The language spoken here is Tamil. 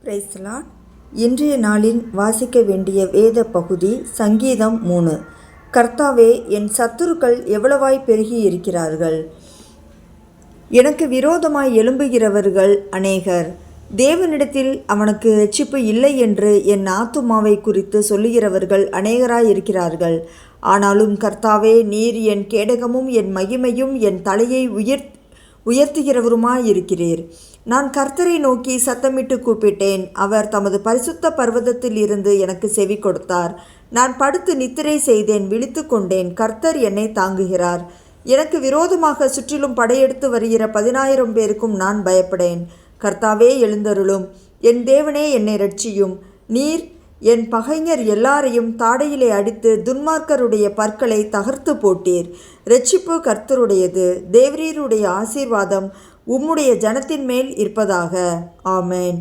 Praise the Lord. இன்றைய நாளின் வாசிக்க வேண்டிய வேத பகுதி சங்கீதம் 3. கர்த்தாவே, என் சத்துருக்கள் எவ்வளவாய் பெருகி இருக்கிறார்கள். எனக்கு விரோதமாய் எழும்புகிறவர்கள் அநேகர். தேவனிடத்தில் அவனுக்கு இரட்சிப்பு இல்லை என்று என் ஆத்துமாவை குறித்து சொல்லுகிறவர்கள் அநேகராய் இருக்கிறார்கள். ஆனாலும் கர்த்தாவே, நீர் என் கேடகமும் என் மகிமையும் என் தலையை உயர்த்துகிறவருமாயிருக்கிறீர். நான் கர்த்தரை நோக்கி சத்தமிட்டு கூப்பிட்டேன். அவர் தமது பரிசுத்த பர்வதத்தில் இருந்து எனக்கு செவி கொடுத்தார். நான் படுத்து நித்திரை செய்தேன், விழித்து கொண்டேன். கர்த்தர் என்னை தாங்குகிறார். எனக்கு விரோதமாக சுற்றிலும் படையெடுத்து வருகிற 10,000 பேருக்கும் நான் பயப்படேன். கர்த்தாவே, எழுந்தருளும். என் தேவனே, என்னை இரட்சியும். நீர் என் பகைஞர் எல்லாரையும் தாடையிலே அடித்து துன்மார்க்கருடைய பற்களை தகர்த்து போட்டீர். இரட்சிப்பு கர்த்தருடையது. தேவரீருடைய ஆசீர்வாதம் உம்முடைய ஜனத்தின் மேல் இருப்பதாக. ஆமென்.